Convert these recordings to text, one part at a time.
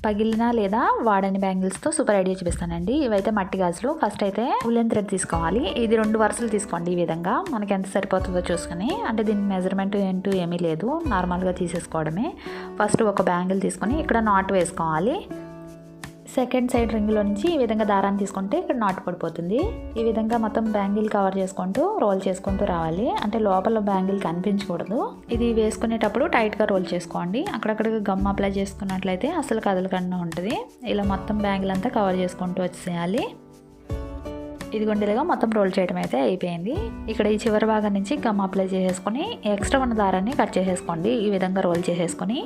పగిలిన లేదా వాడని బ్యాంగిల్స్తో సూపర్ ఐడియా చూపిస్తానండి. ఇవైతే మట్టి గాజులు. ఫస్ట్ అయితే ఉలెన్ థ్రెడ్ తీసుకోవాలి. ఇది 2 వరుసలు తీసుకోండి. ఈ విధంగా మనకి ఎంత సరిపోతుందో చూసుకొని, అంటే దీని మెజర్మెంట్ ఏంటో ఏమీ లేదు, నార్మల్గా తీసేసుకోవడమే. ఫస్ట్ ఒక బ్యాంగిల్ తీసుకొని ఇక్కడ నాట్ వేసుకోవాలి. సెకండ్ సైడ్ రింగ్లో నుంచి ఈ విధంగా దారాన్ని తీసుకుంటే ఇక్కడ నాటు పడిపోతుంది. ఈ విధంగా మొత్తం బ్యాంగిల్ కవర్ చేసుకుంటూ రోల్ చేసుకుంటూ రావాలి. అంటే లోపల బ్యాంగిల్ కనిపించకూడదు. ఇది వేసుకునేటప్పుడు టైట్గా రోల్ చేసుకోండి. అక్కడక్కడ గమ్ అప్లై చేసుకున్నట్లయితే అసలు కదలకుండా ఉంటుంది. ఇలా మొత్తం బ్యాంగిల్ అంతా కవర్ చేసుకుంటూ వచ్చేయాలి. ఇదిగోండి, ఇలాగా మొత్తం రోల్ చేయడం అయితే అయిపోయింది. ఇక్కడ ఈ చివరి భాగం నుంచి గమ్ అప్లై చేసేసుకొని ఎక్స్ట్రా ఉన్న దారాన్ని కట్ చేసేసుకోండి. ఈ విధంగా రోల్ చేసేసుకొని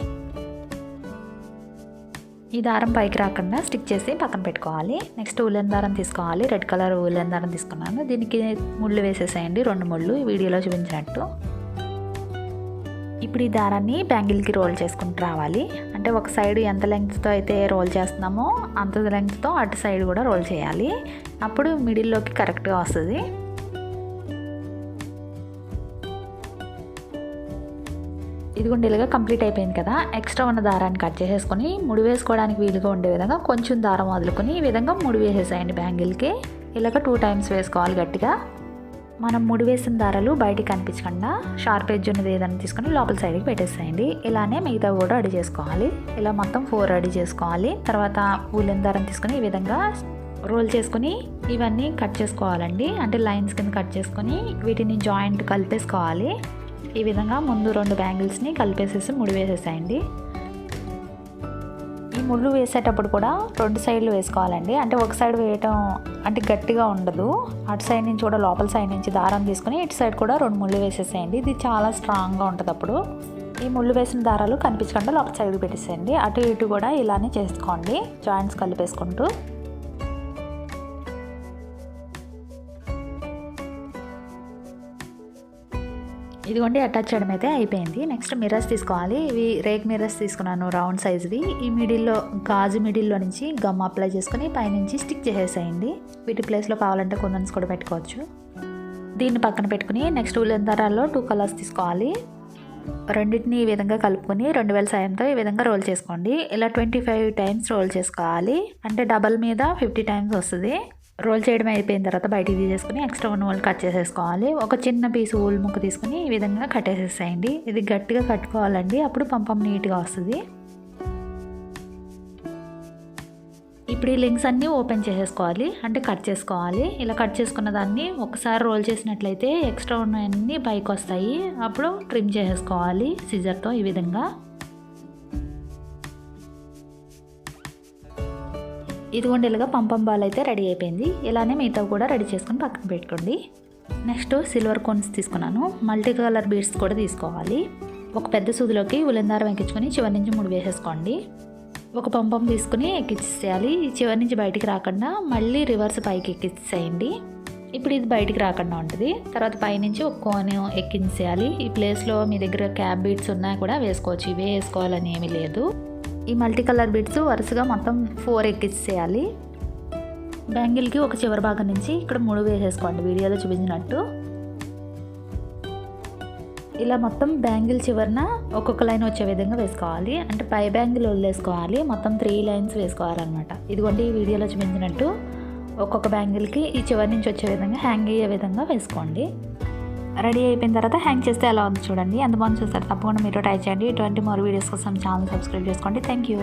ఈ దారం పైకి రాకుండా స్టిక్ చేసి పక్కన పెట్టుకోవాలి. నెక్స్ట్ ఉలెన్ దారం తీసుకోవాలి. రెడ్ కలర్ ఉలెన్ దారం తీసుకున్నాను. దీనికి ముళ్ళు వేసేసేయండి, 2 ముళ్ళు ఈ వీడియోలో చూపించినట్టు. ఇప్పుడు ఈ దారాన్ని బ్యాంగిల్కి రోల్ చేసుకుంటూ రావాలి. అంటే ఒక సైడ్ ఎంత లెంగ్త్తో అయితే రోల్ చేస్తున్నామో అంత లెంగ్త్తో అటు సైడ్ కూడా రోల్ చేయాలి. అప్పుడు మిడిల్లోకి కరెక్ట్గా వస్తుంది. ఇదిగోండి, ఇలాగా కంప్లీట్ అయిపోయింది కదా. ఎక్స్ట్రా ఉన్న దారాన్ని కట్ చేసేసుకొని ముడి వేసుకోవడానికి వీలుగా ఉండే విధంగా కొంచెం దారం వదులుకొని ఈ విధంగా ముడి వేసేసేయండి బ్యాంగిల్కి. ఇలాగ 2 టైమ్స్ వేసుకోవాలి గట్టిగా. మనం ముడి వేసిన దారాలు బయటికి కనిపించకుండా షార్ప్ ఎడ్జ్ ఉన్నది ఏదైనా తీసుకొని లోపల సైడ్కి పెట్టేసేయండి. ఇలానే మిగతా కూడా రెడీ చేసుకోవాలి. ఇలా మొత్తం 4 రెడీ చేసుకోవాలి. తర్వాత ఉలెన్ దారం తీసుకొని ఈ విధంగా రోల్ చేసుకొని ఇవన్నీ కట్ చేసుకోవాలండి. అంటే లైన్స్ కింద కట్ చేసుకొని వీటిని జాయింట్ కలిపేసుకోవాలి. ఈ విధంగా ముందు 2 బ్యాంగిల్స్ని కలిపేసేసి ముడి వేసేసేయండి. ఈ ముళ్ళు వేసేటప్పుడు కూడా 2 సైడ్లు వేసుకోవాలండి. అంటే ఒక సైడ్ వేయటం అంటే గట్టిగా ఉండదు. అటు సైడ్ నుంచి కూడా లోపల సైడ్ నుంచి దారం తీసుకుని ఇటు సైడ్ కూడా 2 ముళ్ళు వేసేసేయండి. ఇది చాలా స్ట్రాంగ్గా ఉంటుంది. అప్పుడు ఈ ముళ్ళు వేసిన దారాలు కనిపించకుండా లోపల సైడ్ పెట్టేసేయండి. అటు ఇటు కూడా ఇలానే చేసుకోండి, జాయింట్స్ కలిపేసుకుంటూ. ఇదిగోండి, అటాచ్ చేయడం అయితే అయిపోయింది. నెక్స్ట్ మిర్రర్స్ తీసుకోవాలి. ఇవి రేక్ మిర్రర్స్ తీసుకున్నాను, రౌండ్ సైజ్వి. ఈ మిడిల్లో గాజు మిడిల్లో నుంచి గమ్ అప్లై చేసుకుని పైనుంచి స్టిక్ చేసేసేయండి. వీటి ప్లేస్లో కావాలంటే కుందన్స్ కూడా పెట్టుకోవచ్చు. దీన్ని పక్కన పెట్టుకుని నెక్స్ట్ ఉలెన్ దారాల్లో 2 కలర్స్ తీసుకోవాలి. రెండింటిని ఈ విధంగా కలుపుకొని 2000 సాయంతో ఈ విధంగా రోల్ చేసుకోండి. ఇలా 25 టైమ్స్ రోల్ చేసుకోవాలి. అంటే డబల్ మీద 50 టైమ్స్ వస్తుంది. రోల్ చేయడం అయిపోయిన తర్వాత బయటికి తీసేసుకుని ఎక్స్ట్రా ఉన్న ఊలు కట్ చేసేసుకోవాలి. ఒక చిన్న పీసు ఊలు ముక్క తీసుకుని ఈ విధంగా కట్టేసేసేయండి. ఇది గట్టిగా కట్టుకోవాలండి, అప్పుడు పంపం నీట్గా వస్తుంది. ఇప్పుడు ఈ లింక్స్ అన్నీ ఓపెన్ చేసేసుకోవాలి, అంటే కట్ చేసుకోవాలి. ఇలా కట్ చేసుకున్న దాన్ని ఒకసారి రోల్ చేసినట్లయితే ఎక్స్ట్రా ఉన్నవన్నీ పైకి వస్తాయి. అప్పుడు ట్రిమ్ చేసేసుకోవాలి సిజర్తో ఈ విధంగా. ఇదిగోండి, ఇలాగా పంపం బాల్ అయితే రెడీ అయిపోయింది. ఇలానే మిగతా కూడా రెడీ చేసుకుని పక్కన పెట్టుకోండి. నెక్స్ట్ సిల్వర్ కోన్స్ తీసుకున్నాను. మల్టీ కలర్ బీడ్స్ కూడా తీసుకోవాలి. ఒక పెద్ద సూదిలోకి ఉలెన్ దారం ఎక్కించుకొని చివరి నుంచి ముడి వేసేసుకోండి. ఒక పంపం తీసుకుని ఎక్కించేయాలి. చివరి నుంచి బయటికి రాకుండా మళ్ళీ రివర్స్ పైకి ఎక్కించేయండి. ఇప్పుడు ఇది బయటికి రాకుండా ఉంటుంది. తర్వాత పైనుంచి ఒక కోన్ ఎక్కించేయాలి. ఈ ప్లేస్లో మీ దగ్గర క్యాప్ బీడ్స్ ఉన్నా కూడా వేసుకోవచ్చు, ఇవే వేసుకోవాలని ఏమీ లేదు. ఈ మల్టీ కలర్ బీడ్స్ వరుసగా మొత్తం 4 ఎక్కించేయాలి. బ్యాంగిల్కి ఒక చివరి భాగం నుంచి ఇక్కడ 3 వేసేసుకోండి వీడియోలో చూపించినట్టు. ఇలా మొత్తం బ్యాంగిల్ చివరన ఒక్కొక్క లైన్ వచ్చే విధంగా వేసుకోవాలి. అంటే పై బ్యాంగిల్ వదిలేసుకోవాలి, మొత్తం 3 లైన్స్ వేసుకోవాలన్నమాట. ఇదిగోండి, ఈ వీడియోలో చూపించినట్టు ఒక్కొక్క బ్యాంగిల్కి ఈ చివరి నుంచి వచ్చే విధంగా హ్యాంగ్ అయ్యే విధంగా వేసుకోండి. రెడీ అయిపోయిన తర్వాత హ్యాంగ్ చేస్తే ఎలా ఉంది చూడండి. ఎంత బాగుంది చూస్తారు. తప్పకుండా మీరు ట్రై చేయండి. ఇటువంటి మరో వీడియోస్ కోసం ఛానల్ సబ్స్క్రైబ్ చేసుకోండి. Thank you.